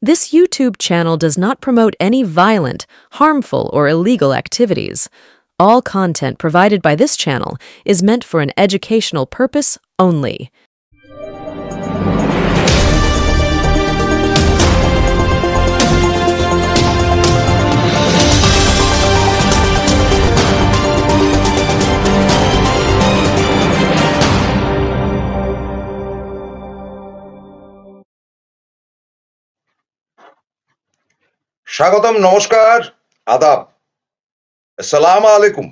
This YouTube channel does not promote any violent, harmful, or illegal activities. All content provided by this channel is meant for an educational purpose only. স্বাগতম, নমস্কার, আদাব, সালাম আলাইকুম।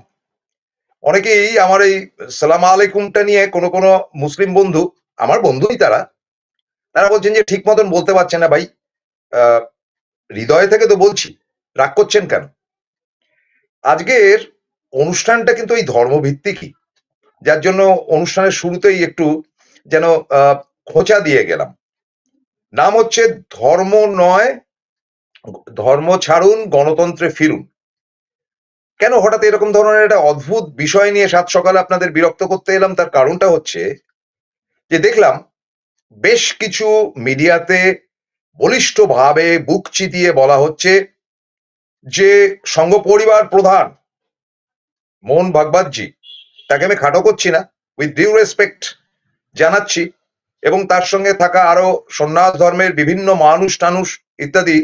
অনেকেই আমার এই সালাম আলাইকুমটা নিয়ে কোনো মুসলিম বন্ধু, আমার বন্ধুই তারা বলছেন যে ঠিক মতন বলতে পারছেন না ভাই। হৃদয় থেকে তো বলছি, রাগ করছেন কেন? আজকের অনুষ্ঠানটা কিন্তু এই ধর্মভিত্তিকই, যার জন্য অনুষ্ঠানের শুরুতেই একটু যেন খোঁচা দিয়ে গেলাম। নাম হচ্ছে ধর্ম নয়, ধর্ম ছাড়ুন, গণতন্ত্রে ফিরুন। কেন হঠাৎ এরকম ধরনের একটা অদ্ভুত বিষয় নিয়ে সাত সকালে আপনাদের বিরক্ত করতে এলাম? তার কারণটা হচ্ছে যে দেখলাম বেশ কিছু মিডিয়াতে বলিষ্ঠভাবে বুক চিতিয়ে বলা হচ্ছে যে সংঘ পরিবার প্রধান মোহন ভাগবতজি, তাকে আমি খাটো করছি না, উইথ ডিউ রেসপেক্ট জানাচ্ছি, এবং তার সঙ্গে থাকা আরো সন্ন্যাস ধর্মের বিভিন্ন মানুষ টানুষ ইত্যাদি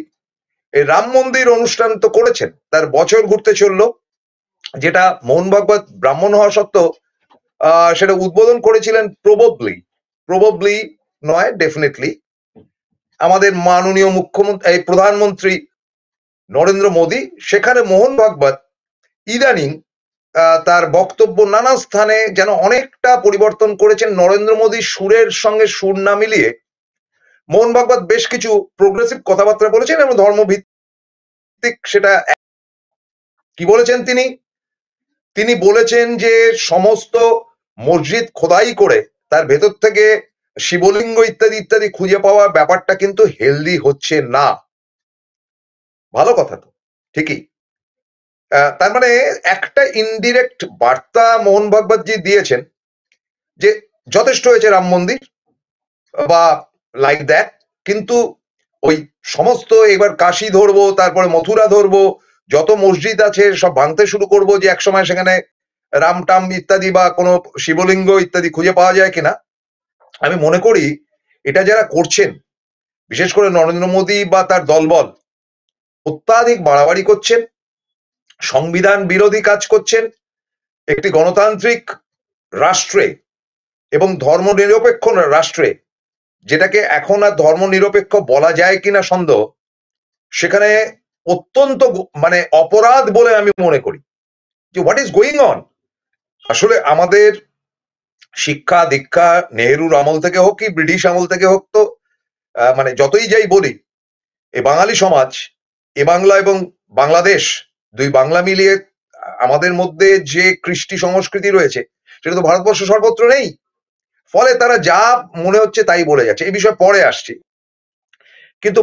এই রাম মন্দির অনুষ্ঠান তো করেছেন, তার বছর ঘুরতে চললো, যেটা মোহন ভাগবত ব্রাহ্মণ হওয়া সত্ত্বেও সেটা উদ্বোধন করেছিলেন প্রবাবলি নয়, ডেফিনেটলি আমাদের মাননীয় মুখ্যমন্ত্রী, এই প্রধানমন্ত্রী নরেন্দ্র মোদী। সেখানে মোহন ভাগবত ইদানিং তার বক্তব্য নানা স্থানে যেন অনেকটা পরিবর্তন করেছেন। নরেন্দ্র মোদীর সুরের সঙ্গে সুর না মিলিয়ে মোহন ভাগবত বেশ কিছু প্রোগ্রেসিভ কথাবার্তা বলেছেন এবং ধর্মভিত্তিক। সেটা কি বলেছেন তিনি বলেছেন যে সমস্ত মসজিদ খোদাই করে তার ভেতর থেকে শিবলিঙ্গ ইত্যাদি ইত্যাদি খুঁজে পাওয়া ব্যাপারটা কিন্তু হেলদি হচ্ছে না। ভালো কথা তো, ঠিকই। তার মানে একটা ইনডিরেক্ট বার্তা মোহন ভাগবতজি দিয়েছেন যে যথেষ্ট হয়েছে রাম মন্দির বা লাইক দ্যাট, কিন্তু ওই সমস্ত এবার কাশী ধরবো, তারপরে মথুরা ধরবো, যত মসজিদ আছে সব ভাঙতে শুরু করবো, যে একসময় সেখানে রাম টাম ইত্যাদি বা কোনো শিবলিঙ্গ ইত্যাদি খুঁজে পাওয়া যায় কিনা। আমি মনে করি এটা যারা করছেন, বিশেষ করে নরেন্দ্র মোদী বা তার দলবল, অত্যাধিক বাড়াবাড়ি করছেন, সংবিধান বিরোধী কাজ করছেন। একটি গণতান্ত্রিক রাষ্ট্রে এবং ধর্মনিরপেক্ষ রাষ্ট্রে, যেটাকে এখন আর ধর্মনিরপেক্ষ বলা যায় কিনা সন্দেহ, সেখানে অত্যন্ত মানে অপরাধ বলে আমি মনে করি যে হোয়াট ইজ গোয়িং অন। আসলে আমাদের শিক্ষা দীক্ষা নেহেরুর আমল থেকে হোক কি ব্রিটিশ আমল থেকে হোক, তো মানে যতই যাই বলি, এ বাঙালি সমাজ, এ বাংলা এবং বাংলাদেশ, দুই বাংলা মিলিয়ে আমাদের মধ্যে যে কৃষ্টি সংস্কৃতি রয়েছে সেটা তো ভারতবর্ষ সর্বত্র নেই। ফলে তারা যা মনে হচ্ছে তাই বলে যাচ্ছে। এই বিষয়ে পরে আসছি, কিন্তু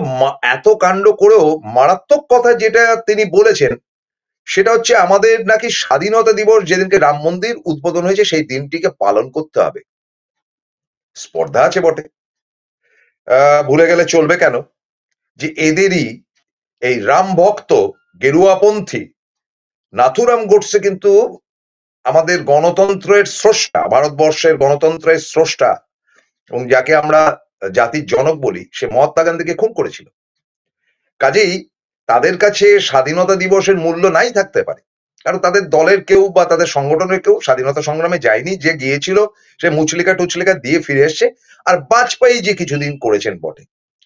এত কাণ্ড করেও মারাত্মক কথা যেটা তিনি বলেছেন সেটা হচ্ছে আমাদের নাকি স্বাধীনতা দিবস যেদিনকে রাম মন্দির উদ্বোধন হয়েছে সেই দিনটিকে পালন করতে হবে। স্পর্ধা আছে বটে, ভুলে গেলে চলবে কেন যে এদেরই এই রাম ভক্ত গেরুয়াপন্থী নাথুরাম গোডসে কিন্তু আমাদের গণতন্ত্রের স্রষ্টা, ভারতবর্ষের গণতন্ত্রের স্রষ্টা, এবং যাকে আমরা জাতির জনক বলি, সে মহাত্মা গান্ধীকে খুন করেছিল। কাজেই তাদের কাছে স্বাধীনতা দিবসের মূল্য নাই থাকতে পারে, কারণ তাদের দলের কেউ বা তাদের সংগঠনের কেউ স্বাধীনতা সংগ্রামে যায়নি। যে গিয়েছিল সে মুচলিকা টুচলিকা দিয়ে ফিরে এসছে। আর বাজপেয়ীজি কিছুদিন করেছেন বটে।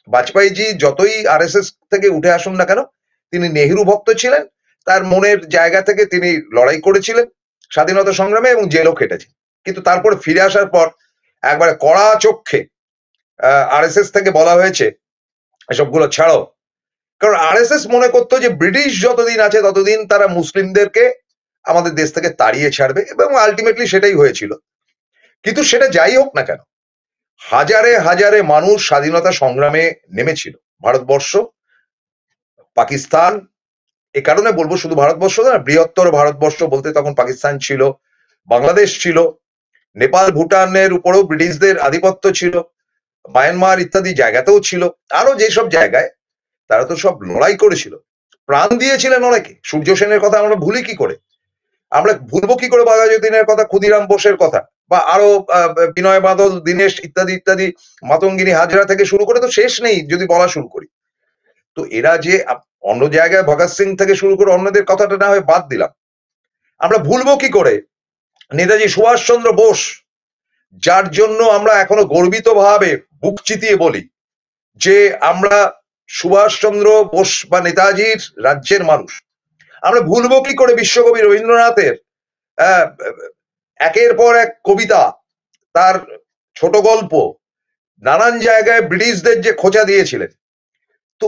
বাজপেয়ীজি যতই আরএসএস থেকে উঠে আসুন না কেন, তিনি নেহেরু ভক্ত ছিলেন। তার মনের জায়গা থেকে তিনি লড়াই করেছিলেন স্বাধীনতা সংগ্রামে এবং জেলও খেটেছেন। কিন্তু তারপর ফিরে আসার পর একবারে কড়া চক্ষে আরএসএস থেকে বলা হয়েছে এসবগুলো ছাড়ো, কারণ আরএসএস মনে করতো যে ব্রিটিশ যতদিন আছে ততদিন তারা মুসলিমদেরকে আমাদের দেশ থেকে তাড়িয়ে ছাড়বে, এবং আলটিমেটলি সেটাই হয়েছিল। কিন্তু সেটা যাই হোক না কেন, হাজারে হাজারে মানুষ স্বাধীনতা সংগ্রামে নেমেছিল। ভারতবর্ষ, পাকিস্তান, এ কারণে বলবো শুধু ভারতবর্ষ না, বৃহত্তর ভারতবর্ষ বলতে তখন পাকিস্তান ছিল, বাংলাদেশ ছিল, নেপাল ভুটানের উপরেও ব্রিটিশদের আধিপত্য ছিল, মায়ানমার ইত্যাদি জায়গাতেও ছিল, আরো যেসব জায়গায় তারা তো সব লড়াই করেছিল, প্রাণ দিয়েছিলেন অনেকে। সূর্য সেনের কথা আমরা ভুলি কি করে? আমরা ভুলবো কি করে বাঘাযতীনের কথা, ক্ষুদিরাম বোসের কথা, বা আরো বিনয় বাদল, দীনেশ ইত্যাদি ইত্যাদি, মাতঙ্গিনী হাজরা থেকে শুরু করে তো শেষ নেই যদি বলা শুরু করি। তো এরা যে অন্য জায়গায় ভগৎ সিং থেকে শুরু করে অন্যদের কথাটা না হয় বাদ দিলাম, আমরা ভুলবো কি করে নেতাজি সুভাষচন্দ্র বোস, যার জন্য আমরা এখনো গর্বিত ভাবে বুক চিতিয়ে বলি যে আমরা সুভাষচন্দ্র বোস বা নেতাজির রাজ্যের মানুষ। আমরা ভুলবো কি করে বিশ্বকবি রবীন্দ্রনাথের একের পর এক কবিতা, তার ছোট গল্প, নানান জায়গায় ব্রিটিশদের যে খোঁচা দিয়েছিলেন। তো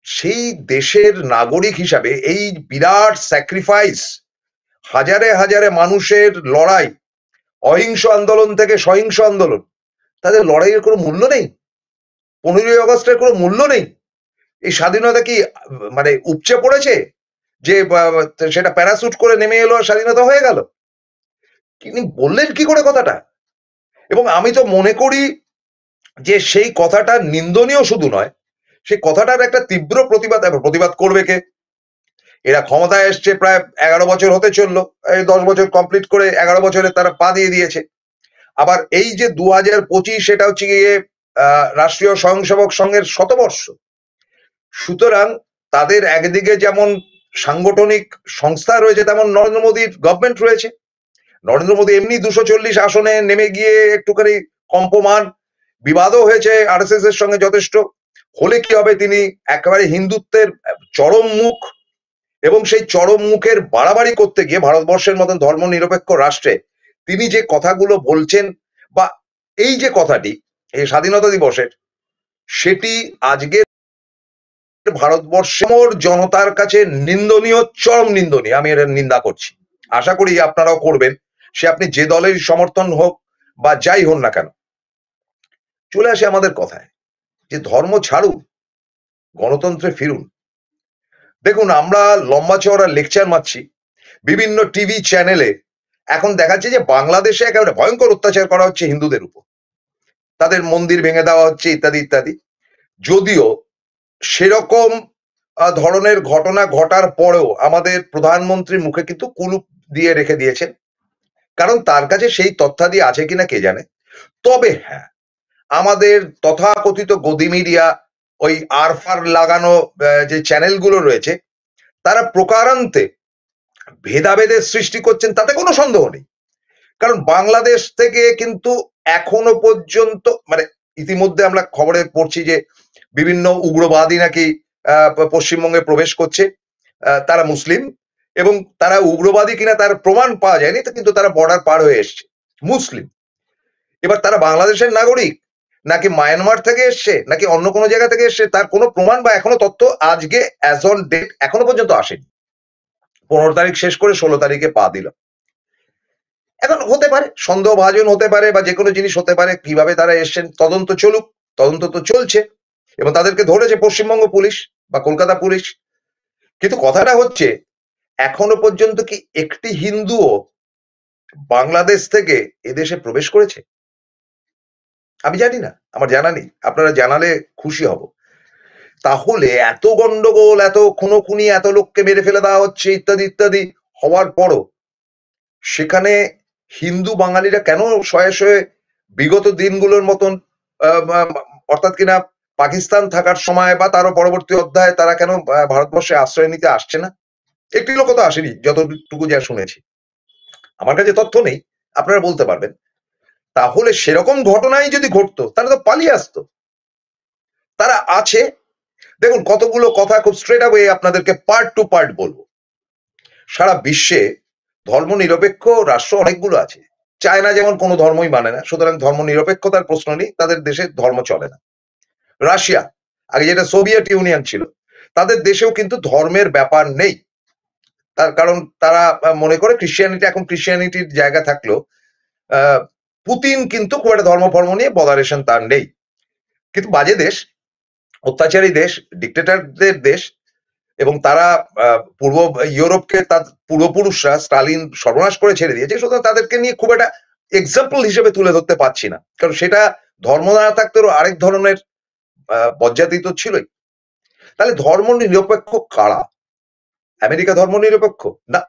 সেই দেশের নাগরিক হিসাবে এই বিরাট স্যাক্রিফাইস, হাজারে হাজারে মানুষের লড়াই, অহিংস আন্দোলন থেকে সহিংস আন্দোলন, তাদের লড়াইয়ের কোনো মূল্য নেই? 15ই আগস্টের কোনো মূল্য নেই? এই স্বাধীনতা কি মানে উপচে পড়েছে যে সেটা প্যারাসুট করে নেমে এলো আর স্বাধীনতা হয়ে গেল? তিনি বললেন কি করে কথাটা? এবং আমি তো মনে করি যে সেই কথাটা নিন্দনীয় শুধু নয়, সেই কথাটার একটা তীব্র প্রতিবাদ। প্রতিবাদ করবে কে? এরা ক্ষমতায় এসছে প্রায় 11 বছর হতে চললো, এই 10 বছর কমপ্লিট করে 11 বছরে তারা পা দিয়ে দিয়েছে। আবার এই যে 2025, সেটা হচ্ছে গিয়ে রাষ্ট্রীয় স্বয়ংসেবক সংঘের শতবর্ষ। সুতরাং তাদের একদিকে যেমন সাংগঠনিক সংস্থা রয়েছে, তেমন নরেন্দ্র মোদীর গভর্নমেন্ট রয়েছে। নরেন্দ্র মোদী এমনি 240 আসনে নেমে গিয়ে একটুখানি কম্পমান, বিবাদও হয়েছে আরএসএস এর সঙ্গে যথেষ্ট। হলে কি হবে, তিনি একেবারে হিন্দুত্বের চরম মুখ, এবং সেই চরম মুখের বাড়াবাড়ি করতে গিয়ে ভারতবর্ষের মতন ধর্মনিরপেক্ষ রাষ্ট্রে তিনি যে কথাগুলো বলছেন, বা এই যে কথাটি এই স্বাধীনতা দিবসের, সেটি আজকের ভারতবর্ষের জনতার কাছে নিন্দনীয়, চরম নিন্দনীয়। আমি এর নিন্দা করছি, আশা করি আপনারাও করবেন, সে আপনি যে দলের সমর্থন হোক বা যাই হন না কেন। চলে আসে আমাদের কথায়, যে ধর্ম ছাড়ুন, গণতন্ত্রে ফিরুন। দেখুন, আমরা লম্বা চওড়া লেকচার মারছি বিভিন্ন টিভি চ্যানেলে, এখন দেখাচ্ছে যে বাংলাদেশে একেবারে ভয়ঙ্কর অত্যাচার করা হচ্ছে হিন্দুদের উপর, তাদের মন্দির ভেঙে দেওয়া হচ্ছে ইত্যাদি ইত্যাদি। যদিও সেরকম ধরনের ঘটনা ঘটার পরেও আমাদের প্রধানমন্ত্রী মুখে কিন্তু কুলুপ দিয়ে রেখে দিয়েছেন, কারণ তার কাছে সেই তথ্যাদি আছে কিনা কে জানে। তবে হ্যাঁ, আমাদের তথাকথিত গদি মিডিয়া, ওই আরফার লাগানো যে চ্যানেলগুলো রয়েছে, তারা প্রকারান্তে ভেদাভেদের সৃষ্টি করছেন, তাতে কোনো সন্দেহ নেই। কারণ বাংলাদেশ থেকে কিন্তু এখনো পর্যন্ত, মানে ইতিমধ্যে আমরা খবরে পড়ছি যে বিভিন্ন উগ্রবাদী নাকি পশ্চিমবঙ্গে প্রবেশ করছে। তারা মুসলিম, এবং তারা উগ্রবাদী কিনা তার প্রমাণ পাওয়া যায়নি, কিন্তু তারা বর্ডার পার হয়ে এসছে, মুসলিম। এবার তারা বাংলাদেশের নাগরিক নাকি মায়ানমার থেকে এসছে নাকি অন্য কোনো জায়গা থেকে এসছে, তার কোনো প্রমাণ বা এখনো তথ্য আজকে অ্যাজ অন ডেট এখনো পর্যন্ত আসেনি। 15 তারিখ শেষ করে 16 তারিখে পা দিল। এখন হতে পারে সন্দেহভাজন হতে পারে, বা যে কোনো জিনিস হতে পারে, কিভাবে তারা এসছেন তদন্ত চলুক, তদন্ত তো চলছে, এবং তাদেরকে ধরেছে পশ্চিমবঙ্গ পুলিশ বা কলকাতা পুলিশ। কিন্তু কথাটা হচ্ছে, এখনো পর্যন্ত কি একটি হিন্দুও বাংলাদেশ থেকে এদেশে প্রবেশ করেছে? আমি জানি না, আমার জানা নেই, আপনারা জানালে খুশি হব। তাহলে এত গন্ডগোল, এত খুনোখুনি, এত লোককে মেরে ফেলে দেওয়া হচ্ছে ইত্যাদি ইত্যাদি হওয়ার পরও সেখানে হিন্দু বাঙালিরা কেন শয়ে শয়ে বিগত দিনগুলোর মতন, অর্থাৎ কিনা পাকিস্তান থাকার সময় বা তারও পরবর্তী অধ্যায়ে, তারা কেন ভারতবর্ষে আশ্রয় নিতে আসছে না? একটি লোক তো আসেনি যতটুকু যা শুনেছি, আমার কাছে তথ্য নেই, আপনারা বলতে পারবেন। তাহলে সেরকম ঘটনাই যদি ঘটতো তাহলে তো পালিয়ে আসতো। তারা আছে। দেখুন, কতগুলো কথা খুব স্ট্রেট অ্যাওয়ে আপনাদেরকে পার্ট টু পার্ট বলবো। সারা বিশ্বে ধর্মনিরপেক্ষ রাষ্ট্র অনেকগুলো আছে। চায়না যেমন কোনো ধর্মই মানে না, সুতরাং ধর্মনিরপেক্ষতার প্রশ্ন নেই, তাদের দেশে ধর্ম চলে না। রাশিয়া, আগে যেটা সোভিয়েত ইউনিয়ন ছিল, তাদের দেশেও কিন্তু ধর্মের ব্যাপার নেই। তার কারণ তারা মনে করে ক্রিশ্চিয়ানিটি, এখন ক্রিশ্চিয়ানিটির জায়গা থাকলেও পুতিন কিন্তু খুব একটা ধর্ম ফর্ম নিয়ে বদারেশন তার নেই। কিন্তু বাজে দেশ, অত্যাচারী দেশ, ডিক্টেটরদের দেশ, এবং তারা পূর্ব ইউরোপকে তার পূর্বপুরুষরা স্টালিন সর্বনাশ করে ছেড়ে দিয়েছে, সুতরাং তাদেরকে নিয়ে খুব একটা এক্সাম্পল হিসেবে তুলে ধরতে পারছি না, কারণ সেটা ধর্ম না থাকতেও আরেক ধরনের বজ্জাতি তো ছিলই। তাহলে ধর্মনিরপেক্ষ কারা? আমেরিকা ধর্মনিরপেক্ষ না,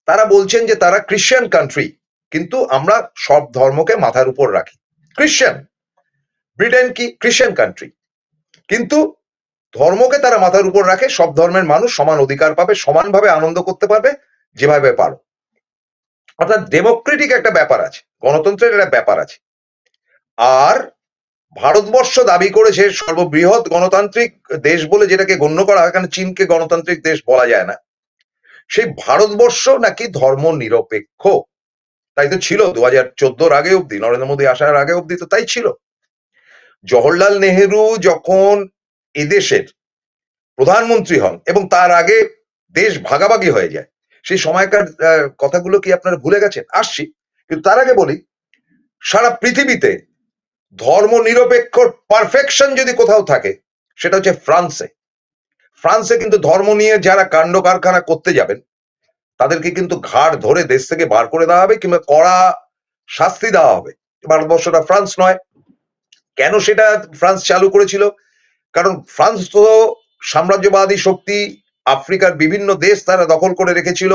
তারা বলছেন যে তারা ক্রিশ্চিয়ান কান্ট্রি, কিন্তু আমরা সব ধর্মকে মাথার উপর রাখি। ক্রিশ্চিয়ান, ব্রিটেন কি ক্রিশ্চিয়ান কান্ট্রি, কিন্তু ধর্মকে তারা মাথার উপর রাখে, সব ধর্মের মানুষ সমান অধিকার পাবে, সমানভাবে আনন্দ করতে পারবে যেভাবে পারো। অর্থাৎ ডেমোক্রেটিক একটা ব্যাপার আছে, গণতন্ত্রের একটা ব্যাপার আছে। আর ভারতবর্ষ দাবি করেছে সর্ববৃহৎ গণতান্ত্রিক দেশ বলে যেটাকে গণ্য করা হয়, কারণ চীনকে গণতান্ত্রিক দেশ বলা যায় না, সেই ভারতবর্ষ নাকি ধর্ম নিরপেক্ষ। তাই তো ছিল 2014 আগে অব্দি, নরেন্দ্র মোদী আসার আগে অব্দি তো তাই ছিল। জওহরলাল নেহেরু যখন এদেশের প্রধানমন্ত্রী হন এবং তার আগে দেশ ভাগাভাগি হয়ে যায়, সেই সময়কার কথাগুলো কি আপনারা ভুলে গেছেন? আসছি, কিন্তু তার আগে বলি, সারা পৃথিবীতে ধর্ম নিরপেক্ষ পারফেকশন যদি কোথাও থাকে সেটা হচ্ছে ফ্রান্সে। ফ্রান্সে কিন্তু ধর্ম নিয়ে যারা কাণ্ড কারখানা করতে যাবেন তাদেরকে কিন্তু ঘাড় ধরে দেশ থেকে বার করে দেওয়া হবে কিংবা কড়া শাস্তি দেওয়া হবে। ভারতবর্ষটা ফ্রান্স নয়। কেন সেটা ফ্রান্স চালু করেছিল? কারণ ফ্রান্স তো সাম্রাজ্যবাদী শক্তি, আফ্রিকার বিভিন্ন দেশ তারা দখল করে রেখেছিল,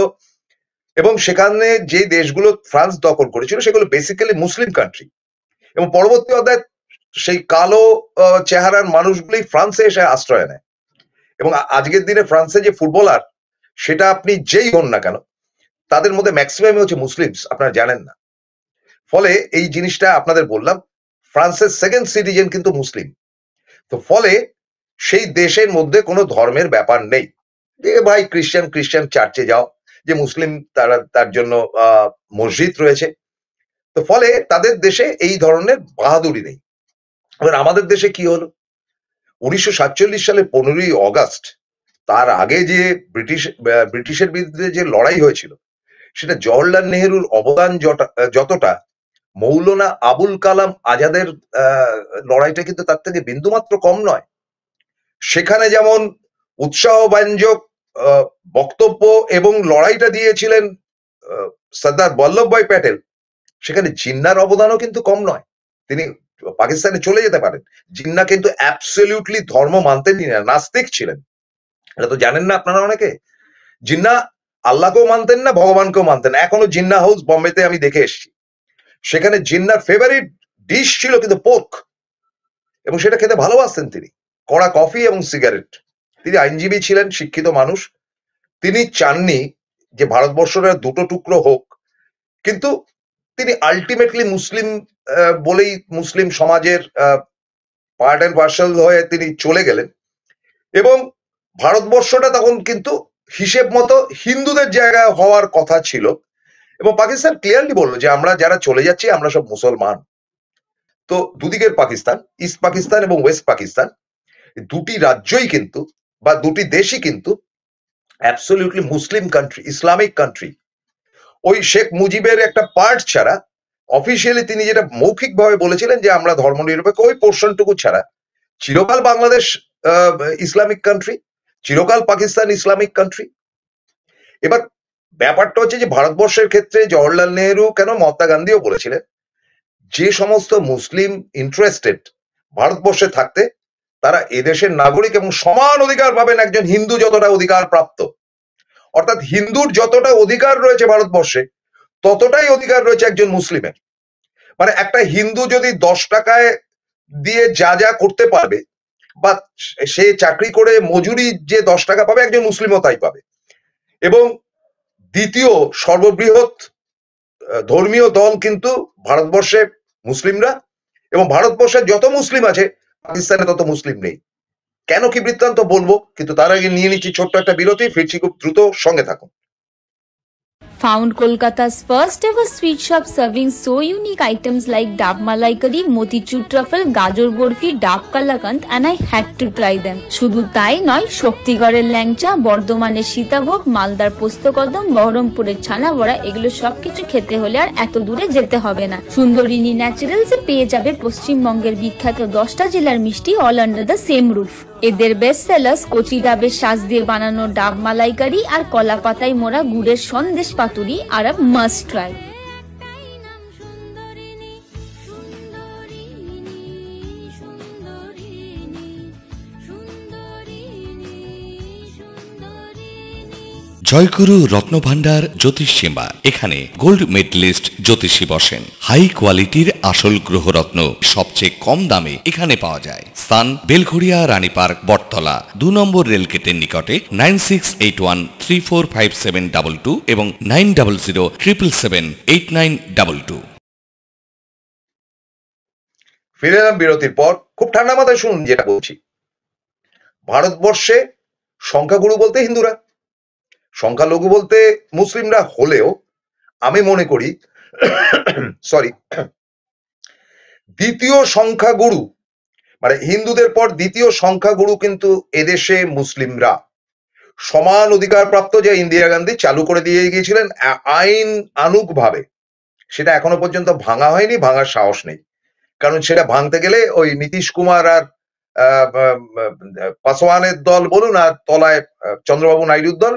এবং সেখানে যে দেশগুলো ফ্রান্স দখল করেছিল সেগুলো বেসিক্যালি মুসলিম কান্ট্রি, এবং পরবর্তী অধ্যায় সেই কালো চেহারার মানুষগুলি ফ্রান্সে এসে আশ্রয় নেয়। এবং আজকের দিনে ফ্রান্সে যে ফুটবলার, সেটা আপনি যেই হন না কেন, তাদের মধ্যে ম্যাক্সিমাম হচ্ছে মুসলিমস, আপনারা জানেন না। ফলে এই জিনিসটা আপনাদের বললাম, ফ্রান্সের সেকেন্ড সিটিজেন কিন্তু মুসলিম। তো ফলে সেই দেশের মধ্যে কোনো ধর্মের ব্যাপার নেই যে ভাই ক্রিশ্চিয়ান ক্রিশ্চিয়ান চার্চে যাও, যে মুসলিম তারা তার জন্য মসজিদ রয়েছে। তো ফলে তাদের দেশে এই ধরনের বাহাদুরি নেই। এবার আমাদের দেশে কি হলো? 1947 সালে 15ই অগাস্ট, তার আগে যে ব্রিটিশের বিরুদ্ধে যে লড়াই হয়েছিল, সেটা জওহরলাল নেহেরুর অবদান যতটা, মৌলানা আবুল কালাম আজাদের লড়াইটা কিন্তু তার থেকে বিন্দুমাত্র কম নয়। সেখানে যেমন উৎসাহব্যঞ্জক বক্তব্য এবং লড়াইটা দিয়েছিলেন সর্দার বল্লভভাই প্যাটেল, সেখানে জিন্নার অবদানও কিন্তু কম নয়। তিনি পাকিস্তানে চলে যেতে পারেন, জিন্না কিন্তু অ্যাবসলিউটলি ধর্ম মানতেনই না, নাস্তিক ছিলেন। এটা তো জানেন না আপনারা অনেকে। জিন্না আল্লাহকেও মানতেন না, ভগবানকেও মানতেন না। এখনো জিন্না হাউস বোম্বেতে আমি দেখে এসেছি, সেখানে জিন্নার ফেভারিট ডিশ ছিল কিন্তু পোর্ক, এবং সেটা খেতে ভালোবাসতেন তিনি। কড়া কফি এবং সিগারেট। তিনি আইনজীবী ছিলেন, শিক্ষিত মানুষ। তিনি চাননি যে ভারতবর্ষের দুটো টুকরো হোক, কিন্তু তিনি আলটিমেটলি মুসলিম বলেই মুসলিম সমাজের পার্ট অ্যান্ড পার্সেল হয়ে তিনি চলে গেলেন, এবং ভারতবর্ষটা তখন কিন্তু হিসেব মতো হিন্দুদের জায়গায় হওয়ার কথা ছিল, এবং পাকিস্তান ক্লিয়ারলি বললো যে আমরা যারা চলে যাচ্ছি আমরা সব মুসলমান। তো দুদিকের পাকিস্তান, ইস্ট পাকিস্তান এবং ওয়েস্ট পাকিস্তান, দুটি রাজ্যই কিন্তু বা দুটি দেশই কিন্তু অ্যাবসলিউটলি মুসলিম কান্ট্রি, ইসলামিক কান্ট্রি। ওই শেখ মুজিবের একটা পার্ট ছাড়া, অফিসিয়ালি তিনি যেটা মৌখিকভাবে বলেছিলেন যে আমরা ধর্মনিরপেক্ষ, ওই পোর্শনটুকু ছাড়া চিরকাল বাংলাদেশ ইসলামিক কান্ট্রি, চিরকাল পাকিস্তান ইসলামিক কান্ট্রি। এবার ব্যাপারটা হচ্ছে যে ভারতবর্ষের ক্ষেত্রে জওহরলাল নেহেরু, কেন মহাত্মা গান্ধীও বলেছিলেন, যে সমস্ত মুসলিম ইন্টারেস্টেড ভারতবর্ষে থাকতে, তারা এদেশের নাগরিক এবং সমান অধিকার পাবেন একজন হিন্দু যতটা অধিকার প্রাপ্ত। অর্থাৎ হিন্দুর যতটা অধিকার রয়েছে ভারতবর্ষে, ততটাই অধিকার রয়েছে একজন মুসলিমের। মানে একটা হিন্দু যদি 10 টাকায় দিয়ে যা যা করতে পারবে, বা সে চাকরি করে মজুরি যে 10 টাকা পাবে, একজন মুসলিমও তাই পাবে। এবং দ্বিতীয় সর্ববৃহৎ ধর্মীয় দল কিন্তু ভারতবর্ষে মুসলিমরা, এবং ভারতবর্ষে যত মুসলিম আছে পাকিস্তানে তত মুসলিম নেই। কেন কি বৃত্তান্ত বলবো, কিন্তু তার আগে নিয়ে নিচ্ছি ছোট্ট একটা বিরতি, ফিরছি খুব দ্রুত, সঙ্গে থাকুন। Found Kolkata's first ever sweet shop serving so unique items like Dab Malai Curry, Motichur Truffle, Gajor Borfi, Dab Kalakand, and I had to try them. শুধু তাই নয়, শক্তিগড়ের ল্যাংচা, বর্ধমানের সীতাভোগ, মালদার পোস্তকদম, বহরমপুরের ছানা বড়া, এগুলো সবকিছু খেতে হলে আর এত দূরে যেতে হবে না। সুন্দরিনী ন্যাচারালস এ পেয়ে যাবে পশ্চিমবঙ্গের বিখ্যাত 10টা জেলার মিষ্টি all under the same roof. এদের বেস্ট সেলার্স কচি ডাবের শাঁস দিয়ে বানানো ডাব মালাইকারি আর কলা পাতায় মোড়া গুড়ের সন্দেশ পাতুরি আর আ মাস্ট ট্রাই। জয়গুরু রত্নভান্ডার জ্যোতিষ সীমা। এখানে গোল্ড মেডেলিস্ট জ্যোতিষী বসেন। হাই কোয়ালিটির আসল গ্রহরত্ন সবচেয়ে কম দামে এখানে পাওয়া যায়। স্থান বেলঘড়িয়া রানী পার্ক, বটতলা, 2 নম্বর রেলগেটের নিকটে। 9681345722 এবং 9007778922। ফিরে এলাম বিরতির পর। খুব ঠান্ডা মাথায় শুনুন যেটা বলছি। ভারতবর্ষে সংখ্যাগুরু বলতে হিন্দুরা, সংখ্যালঘু বলতে মুসলিমরা হলেও আমি মনে করি সরি, দ্বিতীয় সংখ্যাগুরু মানে হিন্দুদের পর দ্বিতীয় সংখ্যাগুরু কিন্তু এদেশে মুসলিমরা। সমান অধিকার প্রাপ্ত যে ইন্দিরা গান্ধী চালু করে দিয়ে গিয়েছিলেন আইন আনুক ভাবে, সেটা এখনো পর্যন্ত ভাঙা হয়নি, ভাঙার সাহস নেই। কারণ সেটা ভাঙতে গেলে ওই নীতিশ কুমার আর পাসওয়ানের দল বলুন আর তলায় চন্দ্রবাবু নাইডুর দল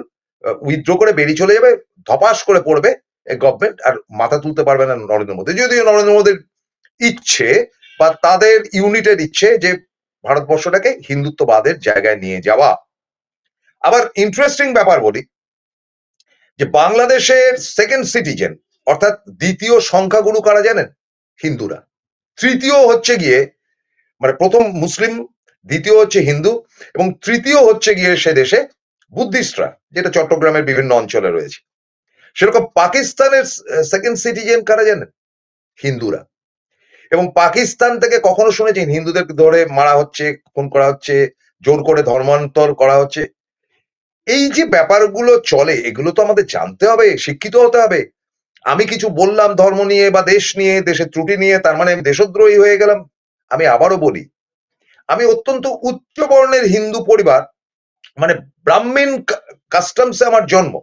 উইথড্র করে বেরিয়ে চলে যাবে, ধপাস করে পড়বে গভর্নমেন্ট, আর মাথা তুলতে পারবে না নরেন্দ্র মোদী। যদিও নরেন্দ্র মোদীর ইচ্ছে বা তাদের ইউনিটের ইচ্ছে যে ভারতবর্ষটাকে হিন্দুত্ববাদের জায়গায় নিয়ে যাওয়া। আবার ইন্টারেস্টিং ব্যাপার বলি যে বাংলাদেশের সেকেন্ড সিটিজেন অর্থাৎ দ্বিতীয় সংখ্যাগুরু কারা জানেন? হিন্দুরা। তৃতীয় হচ্ছে গিয়ে মানে প্রথম মুসলিম, দ্বিতীয় হচ্ছে হিন্দু এবং তৃতীয় হচ্ছে গিয়ে সে দেশে বুদ্ধিস্টরা, যেটা চট্টগ্রামের বিভিন্ন অঞ্চলে রয়েছে। সেরকম পাকিস্তানের সেকেন্ড সিটিজেন কারা জানেন? হিন্দুরা। এবং পাকিস্তান থেকে কখনো শুনেছেন হিন্দুদেরকে ধরে মারা হচ্ছে, খুন করা হচ্ছে, জোর করে ধর্মান্তর করা হচ্ছে? এই যে ব্যাপারগুলো চলে, এগুলো তো আমাদের জানতে হবে, শিক্ষিত হতে হবে। আমি কিছু বললাম ধর্ম নিয়ে বা দেশ নিয়ে, দেশের ত্রুটি নিয়ে, তার মানে আমি দেশদ্রোহী হয়ে গেলাম? আমি আবারও বলি, আমি অত্যন্ত উচ্চ বর্ণের হিন্দু পরিবার, মানে ব্রাহ্মণ কাস্টমসে আমার জন্ম।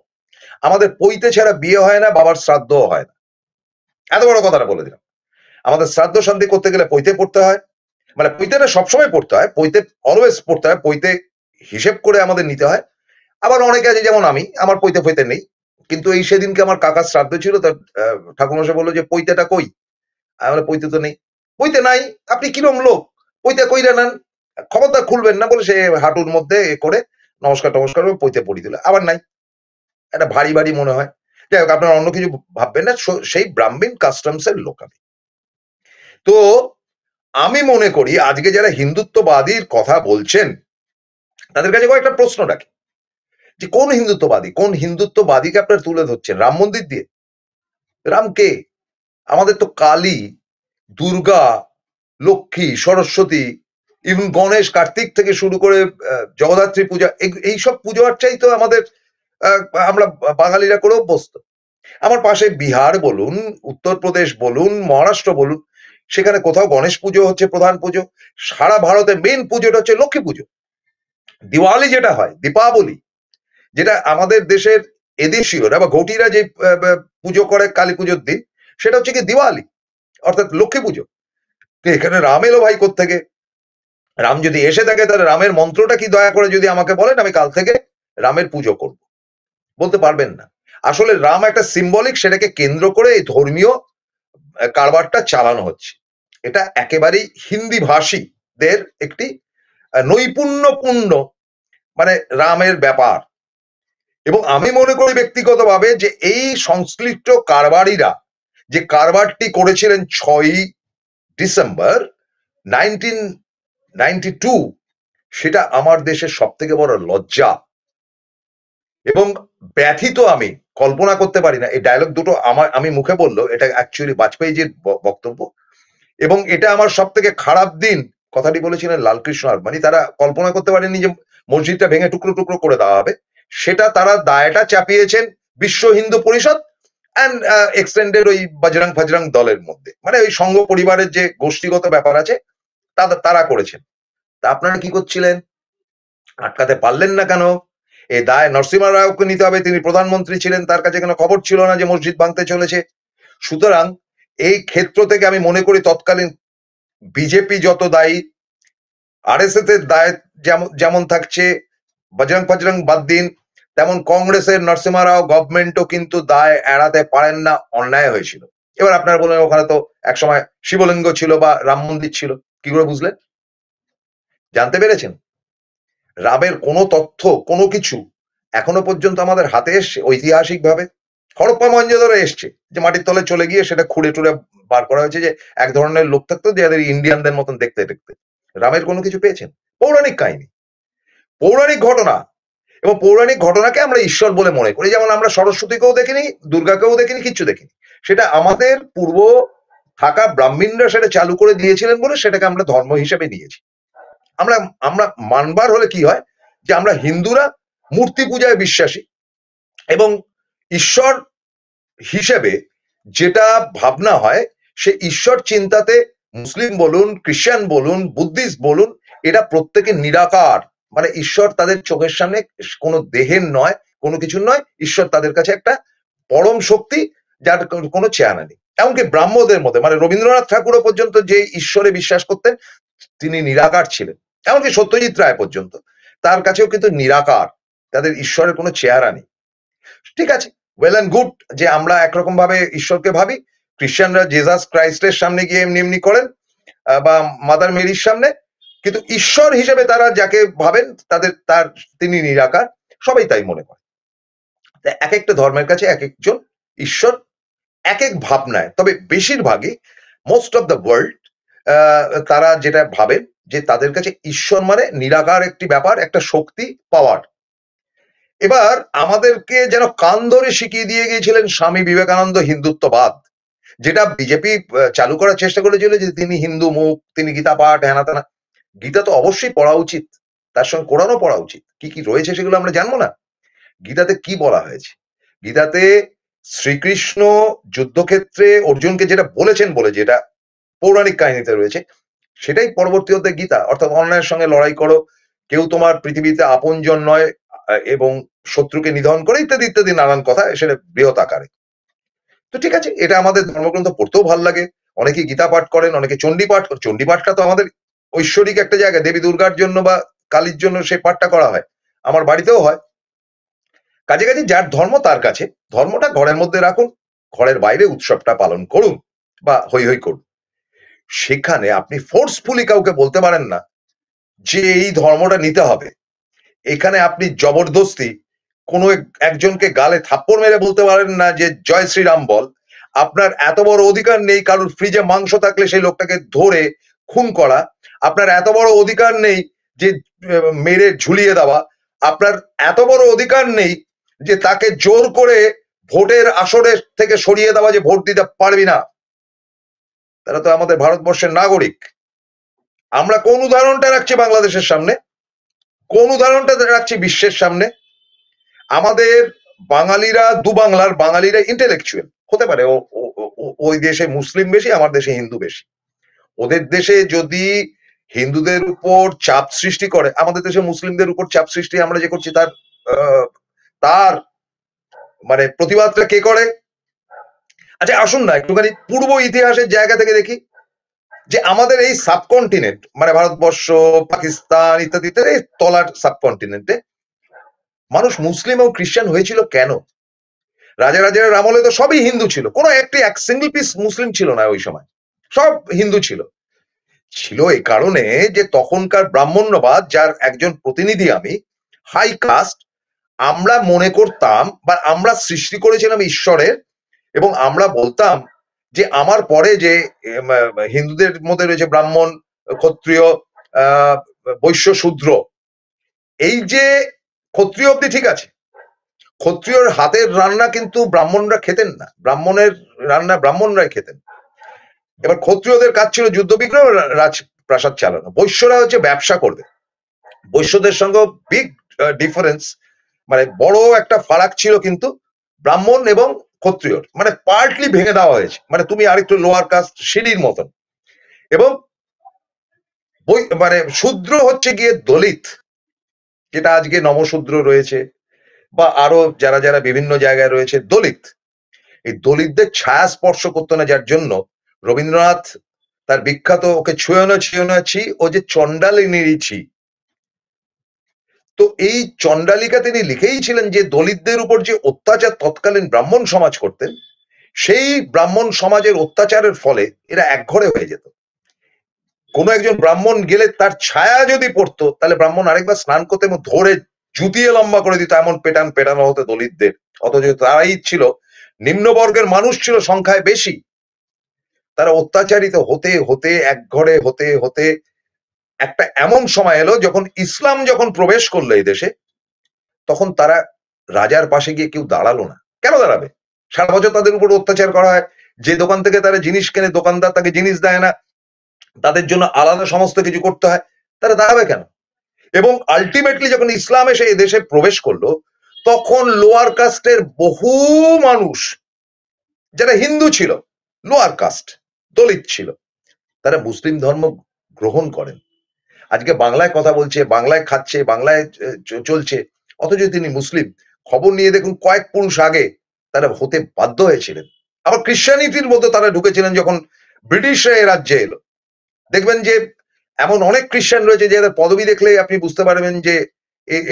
আমাদের পৈতে ছাড়া বিয়ে হয় না, বাবার শ্রাদ্ধও হয় না। এত বড় কথাটা বলে দিলাম। আমাদের শ্রাদ্ধ শান্তি করতে গেলে পৈতে পড়তে হয়, মানে পৈতেটা সবসময় পড়তে হয়, পৈতে অলওয়েজ পড়তে হয়, পৈতে হিসেব করে আমাদের নিতে হয়। আবার অনেকে আছে যেমন আমি, আমার পৈতে ফৈতে নেই, কিন্তু এই সেদিনকে আমার কাকার শ্রাদ্ধ ছিল, তার ঠাকুরমশাই বললো যে পৈতেটা কই? আমার পৈতে তো নেই। পৈতে নাই? আপনি কিরম লোক, পৈতে কইরা নেন, খবরদার খুলবেন না বলে সে হাঁটুর মধ্যে এ করে নমস্কার টমস্কার পৈতে পড়ি দিল। আবার নাই, একটা ভারী ভারী মনে হয়। যাই হোক, আপনার অন্য কিছু ভাববেন না, সেই ব্রাহ্মণ কাস্টমস এর লোক আমি। তো আমি মনে করি আজকে যারা হিন্দুত্ববাদীর কথা বলছেন তাদের কাছে কয়েকটা প্রশ্ন রাখি যে কোন হিন্দুত্ববাদী, কোন হিন্দুত্ববাদীকে আপনারা তুলে ধরছেন? রাম মন্দির দিয়ে? রাম কে? আমাদের তো কালী, দুর্গা, লক্ষ্মী, সরস্বতী, ইভেন গণেশ, কার্তিক থেকে শুরু করে জগদ্ধাত্রী পূজা, এইসব পুজো আর্চাই তো আমাদের আমরা বাঙালিরা করে অভ্যস্ত। আমার পাশে বিহার বলুন, উত্তরপ্রদেশ বলুন, মহারাষ্ট্র বলুন, সেখানে কোথাও গণেশ পুজো হচ্ছে প্রধান পুজো। সারা ভারতে মেন পুজোটা হচ্ছে লক্ষ্মী পুজো। দিওয়ালি যেটা হয়, দীপাবলি, যেটা আমাদের দেশের এদেশীয়রা বা ঘটিরা যে পুজো করে কালী পুজোর দিন, সেটা হচ্ছে কি দিওয়ালি, অর্থাৎ লক্ষ্মী পুজো। তো এখানে রাম এলো ভাই কোত্থেকে? রাম যদি এসে থাকে তাহলে রামের মন্ত্রটা কি দয়া করে যদি আমাকে বলেন, আমি কাল থেকে রামের পুজো করব। বলতে পারবেন না। আসলে রাম একটা সিম্বলিক, সেটাকে কেন্দ্র করে এই ধর্মীয় কারবারটা চালানো হচ্ছে। এটা একেবারেই হিন্দি ভাষীদের একটি নৈপুণ্যপূর্ণ মানে রামের ব্যাপার। এবং আমি মনে করি ব্যক্তিগতভাবে যে এই সংশ্লিষ্ট কারবারিরা যে কারবারটি করেছিলেন 6ই ডিসেম্বর 1992, সেটা আমার দেশের সব থেকে বড় লজ্জা এবং ব্যথিত। আমি কল্পনা করতে পারি না, এই ডায়লগ দুটো আমি মুখে বললো, এটা অ্যাকচুয়ালি বাজপেয়ীজির বক্তব্য। এবং এটা আমার সব থেকে খারাপ দিন, কথাটি বলেছিলেন লালকৃষ্ণ আদবানি। তারা কল্পনা করতে পারেননি যে মসজিদটা ভেঙে টুকরো টুকরো করে দেওয়া হবে। সেটা তারা দায়টা চাপিয়েছেন বিশ্ব হিন্দু পরিষদ অ্যান্ড এক্সটেন্ডেড ওই বজরং ফজরং দলের মধ্যে, মানে ওই সংঘ পরিবারের যে গোষ্ঠীগত ব্যাপার আছে তারা করেছেন। তা আপনারা কি করছিলেন? আটকাতে পারলেন না কেন? এই দায় নরসিমা রাওকে নিতে হবে, তিনি প্রধানমন্ত্রী ছিলেন, তার কাছে কেন খবর ছিল না যে মসজিদ ভাঙতে চলেছে? সুতরাং এই ক্ষেত্র থেকে আমি মনে করি তৎকালীন বিজেপি যত দায়ী, আরএসএস এর দায় যেমন থাকছে, বজরং ফজরং বাদ দিন, তেমন কংগ্রেসের নরসিমা রাও গভর্নমেন্টও কিন্তু দায় এড়াতে পারেন না, অন্যায় হয়েছিল। এবার আপনারা বলেন ওখানে তো একসময় শিবলিঙ্গ ছিল বা রাম মন্দির ছিল, কি করে বুঝলেন? জানতে পেরেছেন? রামের কোনো তথ্য, কোনো কিছু এখনো পর্যন্ত আমাদের হাতে এসছে ঐতিহাসিক ভাবে। হরপ্পা মহেঞ্জোদারো এসছে, যে মাটির তলে চলে গিয়ে সেটা খুঁড়ে টুড়ে বার করা হয়েছে, যে এক ধরনের লোক থাকতো যাদের ইন্ডিয়ানদের মতন দেখতে দেখতে। রামের কোনো কিছু পেয়েছেন? পৌরাণিক কাহিনী, পৌরাণিক ঘটনা, এবং পৌরাণিক ঘটনাকে আমরা ঈশ্বর বলে মনে করি। যেমন আমরা সরস্বতীকেও দেখিনি, দুর্গাকেও দেখিনি, কিচ্ছু দেখিনি। সেটা আমাদের পূর্ব থাকা ব্রাহ্মণরা সেটা চালু করে দিয়েছিলেন বলে সেটাকে আমরা ধর্ম হিসেবে নিয়েছি। আমরা আমরা মানবার হলে কি হয়, যে আমরা হিন্দুরা মূর্তি পূজায় বিশ্বাসী, এবং ঈশ্বর হিসেবে যেটা ভাবনা হয়, সে ঈশ্বর চিন্তাতে মুসলিম বলুন, খ্রিস্টান বলুন, বুদ্ধিস্ট বলুন, এরা প্রত্যেকে নিরাকার। মানে ঈশ্বর তাদের চোখের সামনে কোনো দেহের নয়, কোনো কিছু নয়। ঈশ্বর তাদের কাছে একটা পরম শক্তি, যার কোনো চেহারা নেই। এমনকি ব্রাহ্মদের মধ্যে, মানে রবীন্দ্রনাথ ঠাকুরও পর্যন্ত যে ঈশ্বরে বিশ্বাস করতেন, তিনি নিরাকার ছিলেন। এমনকি সত্যজিৎ রায় পর্যন্ত, তার কাছেও কিন্তু নিরাকার, তাদের ঈশ্বরের কোনো চেহারা নেই। ঠিক আছে, ওয়েল অ্যান্ড গুড যে আমরা একরকম ভাবে ঈশ্বরকে ভাবি। খ্রিস্টানরা জেসাস ক্রাইস্টের সামনে গিয়ে এমনি এমনি করেন, বা মাদার মেরির সামনে, কিন্তু ঈশ্বর হিসেবে তারা যাকে ভাবেন তিনি নিরাকার, সবাই তাই মনে করে। এক একটা ধর্মের কাছে এক একজন ঈশ্বর এক এক ভাবনায়, তবে বেশিরভাগই মোস্ট অফ দ্য ওয়ার্ল্ড তারা যেটা ভাবেন, যে তাদের কাছে ঈশ্বর মানে নিরাকার একটি ব্যাপার, একটা শক্তি, পাওয়ার। এবার আমাদেরকে যেন কান ধরে শিখিয়ে দিয়ে গিয়েছিলেন স্বামী বিবেকানন্দ হিন্দুত্ববাদ, যেটা বিজেপি চালু করার চেষ্টা করেছিল, যে তিনি হিন্দু মুখ, তিনি গীতা পাঠ, হেনা তেনা। গীতা তো অবশ্যই পড়া উচিত, তার সঙ্গে কোরআনও পড়া উচিত। কি কি রয়েছে সেগুলো আমরা জানবো না? গীতাতে কি বলা হয়েছে? গীতাতে শ্রীকৃষ্ণ যুদ্ধক্ষেত্রে অর্জুনকে যেটা বলেছেন, বলে যেটা পৌরাণিক কাহিনীতে রয়েছে, সেটাই পরবর্তী অধ্যায়ে গীতা। অর্থাৎ অন্যায়ের সঙ্গে লড়াই করো, কেউ তোমার পৃথিবীতে আপনজন নয়, এবং শত্রুকে নিধন করে, ইত্যাদি ইত্যাদি নানান কথা, সেটা বৃহৎ আকারে। তো ঠিক আছে, এটা আমাদের ধর্মগ্রন্থ পড়তেও ভালো লাগে। অনেকে গীতা পাঠ করেন, অনেকে চণ্ডী পাঠ করেন। চণ্ডী পাঠটা তো আমাদের ঐশ্বরিক একটা জায়গা, দেবী দুর্গার জন্য বা কালীর জন্য সেই পাঠটা করা হয়, আমার বাড়িতেও হয়। কাজে কাজে যার ধর্ম তার কাছে, ধর্মটা ঘরের মধ্যে রাখুন, ঘরের বাইরে উৎসবটা পালন করুন বা হৈ হৈ করুন। সেখানে আপনি ফোর্সফুলি কাউকে বলতে পারেন না যে এই ধর্মটা নিতে হবে। এখানে আপনি জবরদস্তি কোনো একজনকে গালে থাপ্পড় মেরে বলতে পারেন না যে জয় শ্রীরাম বল। আপনার এত বড় অধিকার নেই কারোর ফ্রিজে মাংস থাকলে সেই লোকটাকে ধরে খুন করা। আপনার এত বড় অধিকার নেই যে মেরে ঝুলিয়ে দেওয়া। আপনার এত বড় অধিকার নেই যে তাকে জোর করে ভোটের আসরে থেকে সরিয়ে দেওয়া, যে ভোট দিতে পারবি না। তারা তো আমাদের ভারতবর্ষের নাগরিক। আমরা কোন উদাহরণটা রাখছি বাংলাদেশের সামনে, কোন উদাহরণটা রাখছি বিশ্বের সামনে? আমাদের বাঙালিরা, দু বাংলার বাঙালিরা ইন্টেলেকচুয়াল হতে পারে, ওই দেশে মুসলিম বেশি, আমার দেশে হিন্দু বেশি। ওদের দেশে যদি হিন্দুদের উপর চাপ সৃষ্টি করে, আমাদের দেশে মুসলিমদের উপর চাপ সৃষ্টি আমরা যে করছি, তার মানে প্রতিবাদটা কে করে? আচ্ছা আসুন না একটুখানি পূর্ব ইতিহাসের জায়গা থেকে দেখি, যে আমাদের এই সাবকন্টিনেন্ট, মানে ভারতবর্ষ, পাকিস্তান ইত্যাদি ইত্যাদি, তলার সাবকন্টিনেন্টে মানুষ মুসলিম ও খ্রিস্টান হয়েছিল কেন? রাজার আমলে তো সবই হিন্দু ছিল, কোনো এক সিঙ্গল পিস মুসলিম ছিল না ওই সময়, সব হিন্দু ছিল। এই কারণে যে তখনকার ব্রাহ্মণ্যবাদ, যার একজন প্রতিনিধি আমি, হাই কাস্ট, আমরা মনে করতাম বা আমরা সৃষ্টি করেছিলাম ঈশ্বরের, এবং আমরা বলতাম যে আমার পরে যে হিন্দুদের মধ্যে রয়েছে ব্রাহ্মণ, ক্ষত্রিয়, বৈশ্য, শূদ্র, এই যে ক্ষত্রিয় অব্দি ঠিক আছে, ক্ষত্রিয়র হাতের রান্না কিন্তু ব্রাহ্মণরা খেতেন না, ব্রাহ্মণের রান্না ব্রাহ্মণরাই খেতেন। এবার ক্ষত্রিয়দের কাজ ছিল যুদ্ধ বিগ্রহ, রাজপ্রাসাদ চালানো। বৈশ্যরা হচ্ছে ব্যবসা করবে। বৈশ্যদের সঙ্গে বিগ ডিফারেন্স, মানে বড় একটা ফারাক ছিল কিন্তু ব্রাহ্মণ এবং ক্ষত্রিয়র, মানে পার্টলি ভেঙে দেওয়া হয়েছে, মানে তুমি আরেকটু লোয়ার কাস্ট, সিঁড়ির মতন। এবং মানে শূদ্র হচ্ছে গিয়ে দলিত, যেটা আজকে নমশূদ্র রয়েছে, বা আরো যারা যারা বিভিন্ন জায়গায় রয়েছে দলিত। এই দলিতদের ছায়া স্পর্শ করতো না, যার জন্য রবীন্দ্রনাথ তার বিখ্যাত ওকে ছুঁয়ো না ছি, ও যে চণ্ডালিনীর ছি। তো এই চণ্ডালিকা তিনি লিখেইছিলেন যে দলিতদের উপর যে অত্যাচার তৎকালীন ব্রাহ্মণ সমাজ করতেন, সেই ব্রাহ্মণ সমাজের অত্যাচারের ফলে এরা একঘরে হয়ে যেত। কোনো একজন ব্রাহ্মণ গেলে তার ছায়া যদি পড়তো, তাহলে ব্রাহ্মণ আরেকবার স্নান করতে এবং ধরে জুতিয়ে লম্বা করে দিত, এমন পেটানো হতো দলিতদের। অথচ তারাই ছিল নিম্নবর্গের মানুষ, ছিল সংখ্যায় বেশি। তারা অত্যাচারিত হতে হতে একঘরে হতে হতে একটা এমন সময় এলো যখন ইসলাম যখন প্রবেশ করলো এই দেশে, তখন তারা রাজার পাশে গিয়ে কেউ দাঁড়ালো না। কেন দাঁড়াবে? সারা বছর তাদের উপর অত্যাচার করা হয়, যে দোকান থেকে তারা জিনিস কেনে দোকানদার তাকে জিনিস দেয় না, তাদের জন্য আলাদা সমস্ত কিছু করতে হয়, তারা দাঁড়াবে কেন? এবং আলটিমেটলি যখন ইসলাম এসে এই দেশে প্রবেশ করলো, তখন লোয়ার কাস্টের বহু মানুষ যারা হিন্দু ছিল, লোয়ার কাস্ট দলিত ছিল, তারা মুসলিম ধর্ম গ্রহণ করেন। আজকে বাংলায় কথা বলছে, বাংলায় খাচ্ছে, বাংলায় চলছে, অথচ তিনি মুসলিম। খবর নিয়ে দেখুন, কয়েক পুরুষ আগে তারা হতে বাধ্য হয়েছিলেন। আবার ক্রিশ্চিয়ানিটির মধ্যে তারা ঢুকেছিলেন যখন ব্রিটিশরা এই রাজ্যে এলো। দেখবেন যে এমন অনেক খ্রিস্টান রয়েছে যাদের পদবি দেখলে আপনি বুঝতে পারবেন যে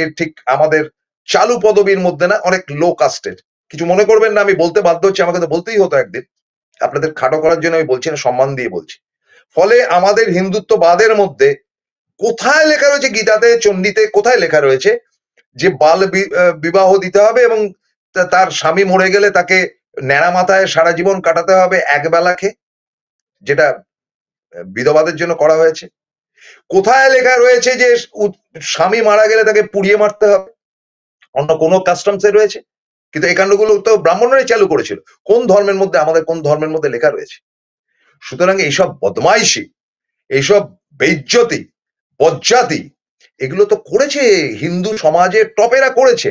এর ঠিক আমাদের চালু পদবীর মধ্যে না, অনেক লো কাস্টের। কিছু মনে করবেন না, আমি বলতে বাধ্য হচ্ছি, আমাকে তো বলতেই হতো একদিন, আপনাদের খাটো করার জন্য আমি বলছি না, সম্মান দিয়ে বলছি। ফলে আমাদের হিন্দুত্ববাদের মধ্যে কোথায় লেখা রয়েছে, গীতাতে চণ্ডীতে কোথায় লেখা রয়েছে যে বাল বিবাহ দিতে হবে এবং তার স্বামী মরে গেলে তাকে ন্যাড়া মাথায় সারা জীবন কাটাতে হবে একবেলা খেয়ে, যেটা বিধবাদের জন্য করা হয়েছে? কোথায় লেখা রয়েছে যে স্বামী মারা গেলে তাকে পুড়িয়ে মারতে হবে? অন্য কোন কাস্টমসে রয়েছে? কিন্তু এই কাণ্ডগুলো তো ব্রাহ্মণরাই চালু করেছিল। কোন ধর্মের মধ্যে, আমাদের কোন ধর্মের মধ্যে লেখা রয়েছে? সুতরাং এইসব বদমাইশি, এইসব বেইজ্জতি, বজ্জাতি, এগুলো তো করেছে হিন্দু সমাজের টপেরা করেছে।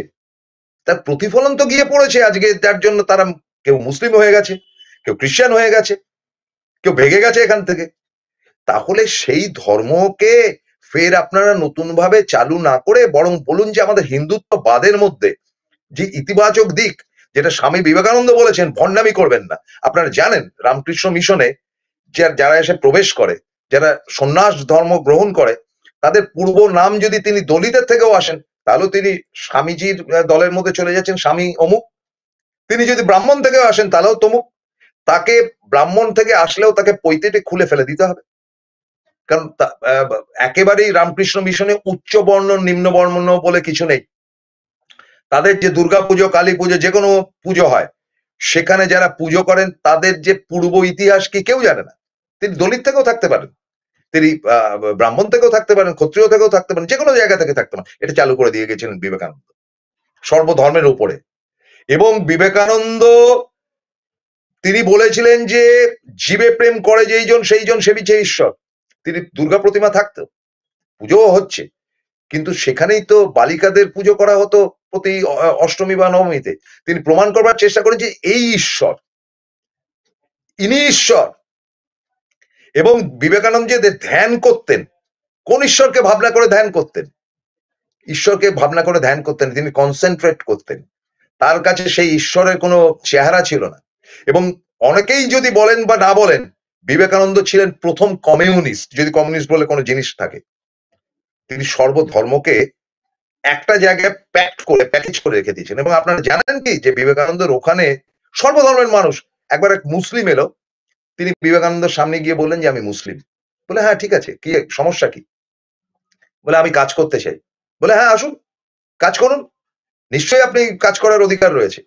তার প্রতিফলন তো গিয়ে পড়েছে আজকে, যার জন্য তারা কেউ মুসলিম হয়ে গেছে, কেউ খ্রিস্টান হয়ে গেছে, কেউ ভেগে গেছে এখান থেকে। তাহলে সেই ধর্মকে ফের আপনারা নতুন ভাবে চালু না করে বরং বলুন যে আমাদের হিন্দুত্ববাদের মধ্যে যে ইতিবাচক দিক, যেটা স্বামী বিবেকানন্দ বলেছেন, ভণ্ডামি করবেন না। আপনারা জানেন রামকৃষ্ণ মিশনে যারা এসে প্রবেশ করে, যারা সন্ন্যাস ধর্ম গ্রহণ করে, তাদের পূর্ব নাম যদি তিনি দলিতের থেকেও আসেন, তাহলেও তিনি স্বামীজির দলের মধ্যে চলে যাচ্ছেন, স্বামী অমুক। তিনি যদি ব্রাহ্মণ থেকেও আসেন, তাহলেও তমুক। তাকে ব্রাহ্মণ থেকে আসলেও তাকে পৈতেটে খুলে ফেলে দিতে হবে। কারণ একেবারেই রামকৃষ্ণ মিশনে উচ্চ বর্ণ নিম্ন বর্ণ বলে কিছু নেই। তাদের যে দুর্গা পুজো, কালী পুজো, যে কোনো পুজো হয়, সেখানে যারা পুজো করেন তাদের যে পূর্ব ইতিহাস কি কেউ জানে না। তিনি দলিত থেকেও থাকতে পারেন, তিনি ব্রাহ্মণ থেকেও থাকতে পারেন, ক্ষত্রিয় থেকেও থাকতে পারেন, যে কোনো জায়গা থেকে থাকতে পারেন। এটা চালু করে দিয়ে গেছিলেন বিবেকানন্দ সর্বধর্মের উপরে। এবং বিবেকানন্দ তিনি বলেছিলেন যে জীবে প্রেম করে যেইজন সেইজন সেবিছে ঈশ্বর। তিনি দুর্গা প্রতিমা থাকতো, পুজোও হচ্ছে, কিন্তু সেখানেই তো বালিকাদের পুজো করা হতো প্রতি অষ্টমী বা নবমীতে। তিনি প্রমাণ করবার চেষ্টা করেন যে এই ঈশ্বর, ইনি ঈশ্বর। এবং বিবেকানন্দ যে ধ্যান করতেন, কোন ঈশ্বরকে ভাবনা করে ধ্যান করতেন? ঈশ্বরকে ভাবনা করে ধ্যান করতেন, তিনি কনসেন্ট্রেট করতেন। তার কাছে সেই ঈশ্বরের কোনো চেহারা ছিল না। এবং অনেকেই যদি বলেন বা না বলেন, বিবেকানন্দ ছিলেন প্রথম কমিউনিস্ট, যদি কমিউনিস্ট বলে কোনো জিনিস থাকে। তিনি সর্বধর্মকে একটা জায়গায় প্যাকেজ করে রেখে দিয়েছেন। এবং আপনারা জানেন কি যে বিবেকানন্দের ওখানে সর্বধর্মের মানুষ, একবার এক মুসলিম এলো, তিনি বিবেকানন্দের সামনে গিয়ে বললেন যে আমি মুসলিম। বলে হ্যাঁ ঠিক আছে, কি সমস্যা কি? বলে আমি কাজ করতে চাই। বলে হ্যাঁ আসুন, কাজ করুন, নিশ্চয়ই আপনি কাজ করার অধিকার রয়েছে।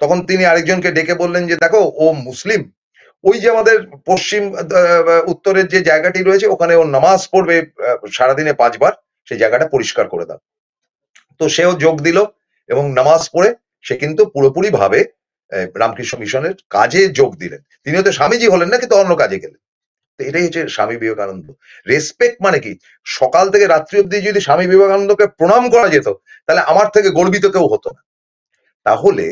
তখন তিনি আরেকজনকে ডেকে বললেন যে দেখো ও মুসলিম, ওই যে আমাদের পশ্চিম উত্তরের যে জায়গাটি রয়েছে, ওখানে ও নামাজ পড়বে সারাদিনে 5 বার, সেই জায়গাটা পরিষ্কার করে দাও। তো সেও যোগ দিল এবং নামাজ পড়ে সে কিন্তু পুরোপুরি ভাবে রামকৃষ্ণ মিশনের কাজে যোগ দিলেন। তিনি হয়তো স্বামীজি হলেন না, কিন্তু অন্য কাজে গেলেন। তো এটাই হচ্ছে স্বামী বিবেকানন্দ। রেসপেক্ট মানে কি? সকাল থেকে রাত্রি অব্দি যদি স্বামী বিবেকানন্দকে প্রণাম করা যেত, তাহলে আমার থেকে গর্বিত কেউ হতো না। তাহলে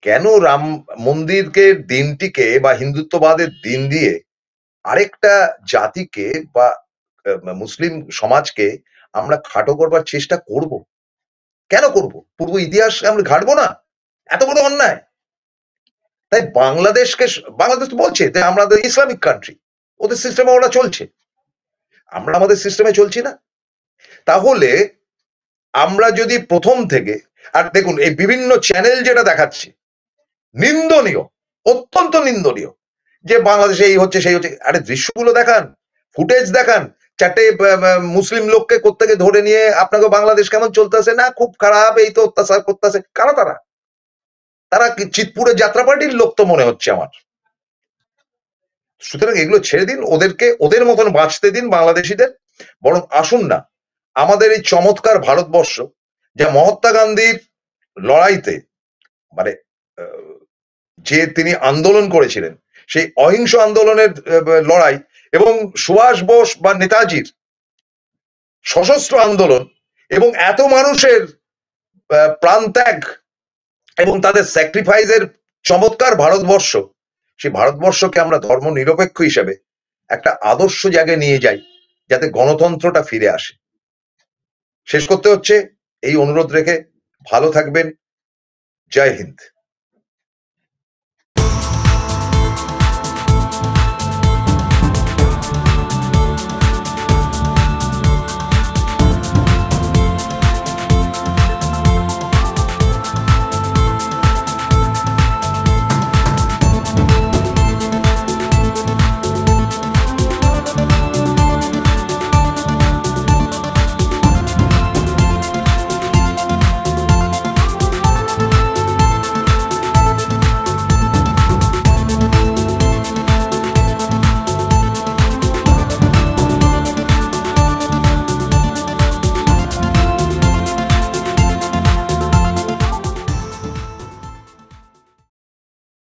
কেন রাম মন্দিরকে দিনটিকে বা হিন্দুত্ববাদের দিন দিয়ে আরেকটা জাতিকে বা মুসলিম সমাজকে আমরা খাটো করবার চেষ্টা করব? কেন করব? পূর্ব ইতিহাস আমরা ঘাটবো না? এত বড় অন্যায়। তাই বাংলাদেশ তো বলছে যে আমাদের ইসলামিক কান্ট্রি, ওদের সিস্টেমে ওরা চলছে, আমরা আমাদের সিস্টেমে চলছি না। তাহলে আমরা যদি প্রথম থেকে, আর দেখুন এই বিভিন্ন চ্যানেল যেটা দেখাচ্ছে, নিন্দনীয়, অত্যন্ত নিন্দনীয়, যে বাংলাদেশে এই হচ্ছে সেই হচ্ছে। আরে দৃশ্যগুলো দেখান, ফুটেজ দেখান, চারটে মুসলিম লোককে কোত্থেকে ধরে নিয়ে আপনাকে বাংলাদেশ কেমন চলতেছে, না খুব খারাপ, এই তো অত্যাচার করতেছে। কারা তারা? তারা চিতপুরের যাত্রা পার্টির লোক তো মনে হচ্ছে আমার। সুতরাং এগুলো ছেড়ে দিন, ওদেরকে ওদের মতন বাঁচতে দিন বাংলাদেশিদের। বরং আসুন না আমাদের এই চমৎকার ভারতবর্ষ, যা মহাত্মা গান্ধীর লড়াইতে মানে যে তিনি আন্দোলন করেছিলেন, সেই অহিংস আন্দোলনের লড়াই, এবং সুভাষ বোস বা নেতাজির সশস্ত্র আন্দোলন, এবং এত মানুষের প্রাণত্যাগ এবং তাদের স্যাক্রিফাইসের চমৎকার ভারতবর্ষ, সেই ভারতবর্ষকে আমরা ধর্ম নিরপেক্ষ হিসেবে একটা আদর্শ জায়গায় নিয়ে যাই, যাতে গণতন্ত্রটা ফিরে আসে। শেষ করতে হচ্ছে এই অনুরোধ রেখে, ভালো থাকবেন। জয় হিন্দ।